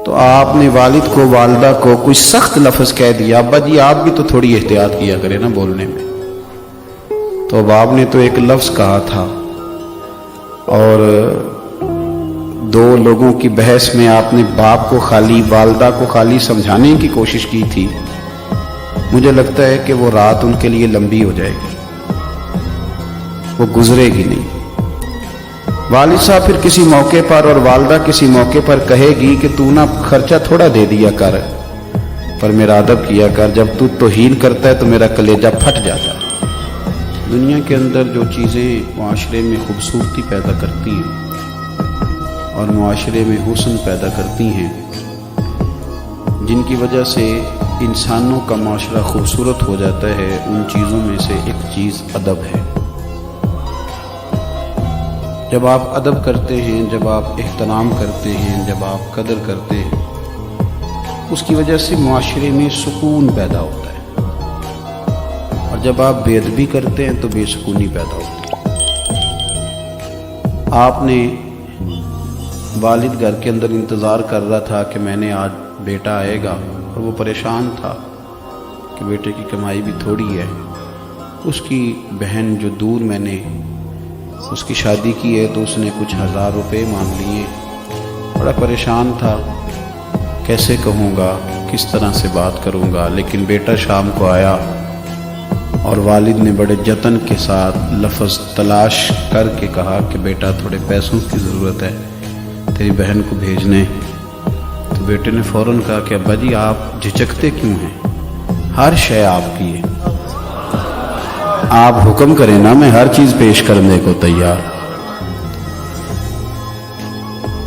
تو آپ نے والد کو والدہ کو کچھ سخت لفظ کہہ دیا، ابا جی آپ بھی تو تھوڑی احتیاط کیا کرے نا بولنے میں. تو اب آپ نے تو ایک لفظ کہا تھا اور دو لوگوں کی بحث میں آپ نے باپ کو خالی والدہ کو خالی سمجھانے کی کوشش کی تھی. مجھے لگتا ہے کہ وہ رات ان کے لیے لمبی ہو جائے گی، وہ گزرے گی نہیں. والد صاحب پھر کسی موقع پر اور والدہ کسی موقع پر کہے گی کہ تو نا خرچہ تھوڑا دے دیا کر، پر میرا ادب کیا کر، جب تو توہین کرتا ہے تو میرا کلیجہ پھٹ جاتا ہے. دنیا کے اندر جو چیزیں معاشرے میں خوبصورتی پیدا کرتی ہیں اور معاشرے میں حسن پیدا کرتی ہیں، جن کی وجہ سے انسانوں کا معاشرہ خوبصورت ہو جاتا ہے، ان چیزوں میں سے ایک چیز ادب ہے. جب آپ ادب کرتے ہیں، جب آپ احترام کرتے ہیں، جب آپ قدر کرتے ہیں، اس کی وجہ سے معاشرے میں سکون پیدا ہوتا ہے، اور جب آپ بے ادبی کرتے ہیں تو بے سکونی پیدا ہوتی ہے. آپ نے والد گھر کے اندر انتظار کر رہا تھا کہ میں نے آج بیٹا آئے گا، اور وہ پریشان تھا کہ بیٹے کی کمائی بھی تھوڑی ہے. اس کی بہن جو دور میں نے اس کی شادی کی ہے تو اس نے کچھ 1000 روپے مانگ لیے. بڑا پریشان تھا، کیسے کہوں گا، کس طرح سے بات کروں گا. لیکن بیٹا شام کو آیا اور والد نے بڑے جتن کے ساتھ لفظ تلاش کر کے کہا کہ بیٹا تھوڑے پیسوں کی ضرورت ہے تیری بہن کو بھیجنے. تو بیٹے نے فوراً کہا کہ ابا جی آپ جھجکتے کیوں ہیں، ہر شے آپ کی ہے، آپ حکم کریں نا، میں ہر چیز پیش کرنے کو تیار.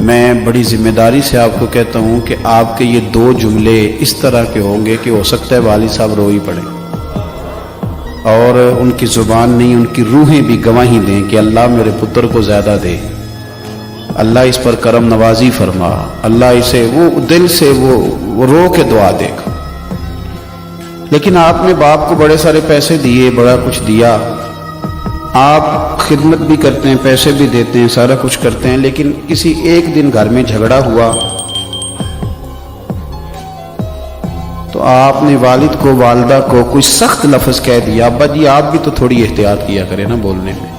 میں بڑی ذمہ داری سے آپ کو کہتا ہوں کہ آپ کے یہ 2 جملے اس طرح کے ہوں گے کہ ہو سکتا ہے والد صاحب رو ہی پڑیں، اور ان کی زبان نہیں، ان کی روحیں بھی گواہی دیں کہ اللہ میرے پتر کو زیادہ دے، اللہ اس پر کرم نوازی فرما، اللہ اسے وہ دل سے وہ رو کے دعا دے گا. لیکن آپ نے باپ کو بڑے سارے پیسے دیے، بڑا کچھ دیا، آپ خدمت بھی کرتے ہیں، پیسے بھی دیتے ہیں، سارا کچھ کرتے ہیں، لیکن کسی ایک دن گھر میں جھگڑا ہوا تو آپ نے والد کو والدہ کو کچھ سخت لفظ کہہ دیا، ابا جی آپ بھی تو تھوڑی احتیاط کیا کرے نا بولنے میں.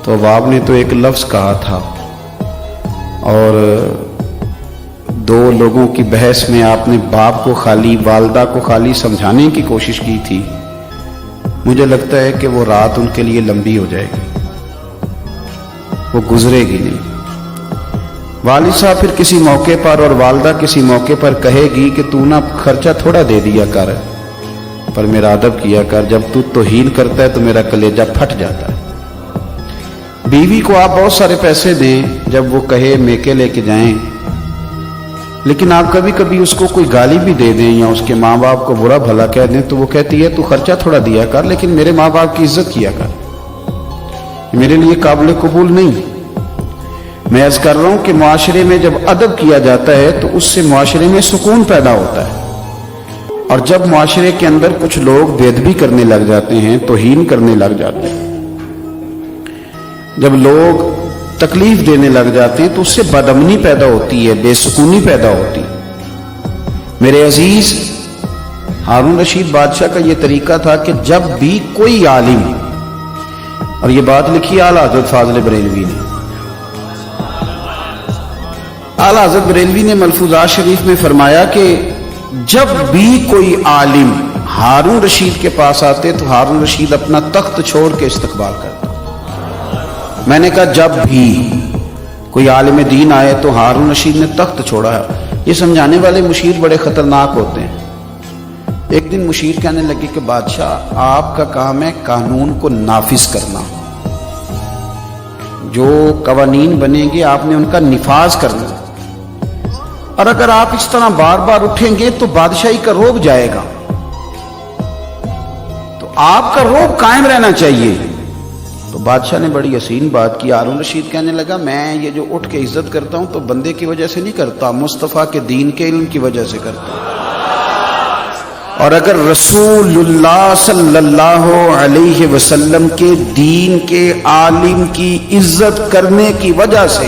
تو اب آپ نے تو ایک لفظ کہا تھا اور 2 لوگوں کی بحث میں آپ نے باپ کو خالی والدہ کو خالی سمجھانے کی کوشش کی تھی. مجھے لگتا ہے کہ وہ رات ان کے لیے لمبی ہو جائے گی، وہ گزرے گی نہیں. والد صاحب پھر کسی موقع پر اور والدہ کسی موقع پر کہے گی کہ تو نا خرچہ تھوڑا دے دیا کر، پر میرا ادب کیا کر، جب تو توہین کرتا ہے تو میرا کلیجہ پھٹ جاتا ہے. بیوی کو آپ بہت سارے پیسے دیں، جب وہ کہے میکے لے کے جائیں، لیکن آپ کبھی کبھی اس کو کوئی گالی بھی دے دیں یا اس کے ماں باپ کو برا بھلا کہہ دیں تو وہ کہتی ہے تو خرچہ تھوڑا دیا کر، لیکن میرے ماں باپ کی عزت کیا کر، میرے لیے قابل قبول نہیں. میں عرض کر رہا ہوں کہ معاشرے میں جب ادب کیا جاتا ہے تو اس سے معاشرے میں سکون پیدا ہوتا ہے، اور جب معاشرے کے اندر کچھ لوگ بے ادبی کرنے لگ جاتے ہیں، توہین کرنے لگ جاتے ہیں، جب لوگ تکلیف دینے لگ جاتے ہیں تو اس سے بدامنی پیدا ہوتی ہے، بے سکونی پیدا ہوتی ہے. میرے عزیز، ہارون رشید بادشاہ کا یہ طریقہ تھا کہ جب بھی کوئی عالم، اور یہ بات لکھی اعلیٰ حضرت فاضل بریلوی نے، اعلیٰ حضرت بریلوی نے ملفوظات شریف میں فرمایا کہ جب بھی کوئی عالم ہارون رشید کے پاس آتے تو ہارون رشید اپنا تخت چھوڑ کے استقبال کرتا. میں نے کہا جب بھی کوئی عالم دین آئے تو ہارون رشید نے تخت چھوڑا ہے. یہ سمجھانے والے مشیر بڑے خطرناک ہوتے ہیں. ایک دن مشیر کہنے لگے کہ بادشاہ آپ کا کام ہے قانون کو نافذ کرنا، جو قوانین بنیں گے آپ نے ان کا نفاذ کرنا، اور اگر آپ اس طرح بار بار اٹھیں گے تو بادشاہی کا رعب جائے گا، تو آپ کا رعب قائم رہنا چاہیے. تو بادشاہ نے بڑی حسین بات کی. ہارون رشید کہنے لگا میں یہ جو اٹھ کے عزت کرتا ہوں تو بندے کی وجہ سے نہیں کرتا، مصطفیٰ کے دین کے علم کی وجہ سے کرتا ہوں، اور اگر رسول اللہ صلی اللہ علیہ وسلم کے دین کے عالم کی عزت کرنے کی وجہ سے